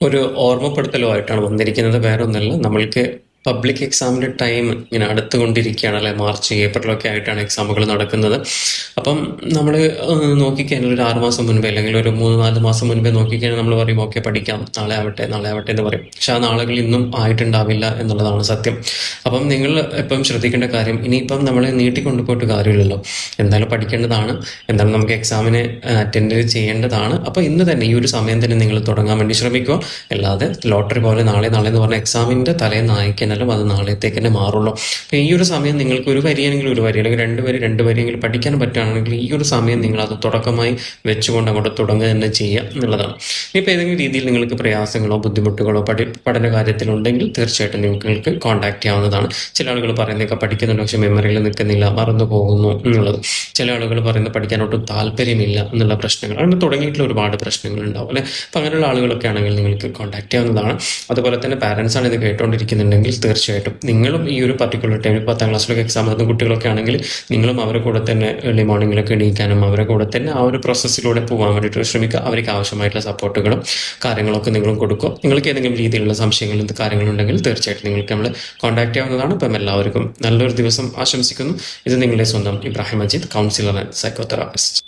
ഒരു ഓർമ്മപ്പെടുത്തലുമായിട്ടാണ് വന്നിരിക്കുന്നത്. വേറെ ഒന്നല്ല, നമ്മൾക്ക് പബ്ലിക് എക്സാമിൻ്റെ ടൈം ഇങ്ങനെ അടുത്തുകൊണ്ടിരിക്കുകയാണ് അല്ലെ. മാർച്ച് ഏപ്രിലൊക്കെ ആയിട്ടാണ് എക്സാമുകൾ നടക്കുന്നത്. അപ്പം നമ്മൾ നോക്കിക്കഴിഞ്ഞാൽ ഒരു 6 മാസം മുൻപേ അല്ലെങ്കിൽ ഒരു 3-4 മാസം മുൻപേ നോക്കിക്കഴിഞ്ഞാൽ നമ്മൾ പറയും ഓക്കെ പഠിക്കാം, നാളെ ആവട്ടെ നാളെ ആവട്ടെ എന്ന് പറയും. പക്ഷെ ആ നാളുകൾ ഇന്നും ആയിട്ടുണ്ടാവില്ല എന്നുള്ളതാണ് സത്യം. അപ്പം നിങ്ങൾ എപ്പം ശ്രദ്ധിക്കേണ്ട കാര്യം, ഇനിയിപ്പം നമ്മൾ നീട്ടിക്കൊണ്ടുപോയിട്ട് കാര്യമില്ലല്ലോ. എന്തായാലും പഠിക്കേണ്ടതാണ്, എന്തായാലും നമുക്ക് എക്സാമിന് അറ്റൻഡ് ചെയ്യേണ്ടതാണ്. അപ്പോൾ ഇന്ന് തന്നെ ഈ ഒരു സമയം തന്നെ നിങ്ങൾ തുടങ്ങാൻ വേണ്ടി ശ്രമിക്കുക. അല്ലാതെ ലോട്ടറി പോലെ നാളെ നാളെ എന്ന് പറഞ്ഞ എക്സാമിൻ്റെ തലേന്ന് അയക്കാനാലും അത് നാളത്തേക്ക് തന്നെ മാറുള്ളൂ. അപ്പോൾ ഈ ഒരു സമയം നിങ്ങൾക്ക് ഒരു വരിയാണെങ്കിൽ ഒരു വരി അല്ലെങ്കിൽ രണ്ട് വരിയെങ്കിലും പഠിക്കാൻ പറ്റുകയാണെങ്കിൽ ഈ ഒരു സമയം നിങ്ങൾ അത് തുടക്കമായി വെച്ചുകൊണ്ട് അങ്ങോട്ട് തുടങ്ങുക തന്നെ ചെയ്യുക എന്നുള്ളതാണ്. ഇനിയിപ്പോൾ ഏതെങ്കിലും രീതിയിൽ നിങ്ങൾക്ക് പ്രയാസങ്ങളോ ബുദ്ധിമുട്ടുകളോ പഠന കാര്യത്തിലുണ്ടെങ്കിൽ തീർച്ചയായിട്ടും നിങ്ങൾക്ക് കോൺടാക്ട് ചെയ്യാവുന്നതാണ്. ചില ആളുകൾ പറയുന്നതൊക്കെ പഠിക്കുന്നുണ്ട് പക്ഷെ മെമ്മറിയിൽ നിൽക്കുന്നില്ല, മറന്നു പോകുന്നു എന്നുള്ളത്. ചില ആളുകൾ പറയുന്നത് പഠിക്കാനൊട്ടും താല്പര്യമില്ല എന്നുള്ള പ്രശ്നങ്ങൾ, അങ്ങനെ തുടങ്ങിയിട്ടുള്ള ഒരുപാട് പ്രശ്നങ്ങൾ ഉണ്ടാവും അല്ലെ. അപ്പം അങ്ങനെയുള്ള ആളുകളൊക്കെ ആണെങ്കിൽ നിങ്ങൾക്ക് കോൺടാക്ട് ചെയ്യാവുന്നതാണ്. അതുപോലെ തന്നെ പാരൻസ് ആണ് ഇത് കേട്ടുകൊണ്ടിരിക്കുന്നുണ്ടെങ്കിൽ തീർച്ചയായിട്ടും നിങ്ങളും ഈ ഒരു പർട്ടിക്കുലർ ടൈമിൽ 10ാം ക്ലാസ്സിലൊക്കെ എക്സാം എഴുതുന്ന കുട്ടികളൊക്കെ ആണെങ്കിൽ നിങ്ങളും അവരുടെ കൂടെ തന്നെ ഏർലി മോർണിംഗിലൊക്കെ എണീക്കാനും അവരുടെ കൂടെ തന്നെ ആ ഒരു പ്രോസസ്സിലൂടെ പോകാൻ വേണ്ടിയിട്ട് ശ്രമിക്കുക. അവർക്ക് ആവശ്യമായിട്ടുള്ള സപ്പോർട്ടുകളും കാര്യങ്ങളൊക്കെ നിങ്ങളും കൊടുക്കുക. നിങ്ങൾക്ക് ഏതെങ്കിലും രീതിയിലുള്ള സംശയങ്ങളും കാര്യങ്ങളുണ്ടെങ്കിൽ തീർച്ചയായിട്ടും നിങ്ങൾക്ക് നമ്മൾ കോൺടാക്ട് ചെയ്യാവുന്നതാണ്. അപ്പം എല്ലാവർക്കും നല്ലൊരു ദിവസം ആശംസിക്കുന്നു. ഇത് നിങ്ങളുടെ സ്വന്തം Ibrahim Majeed, councillor and psychotherapist.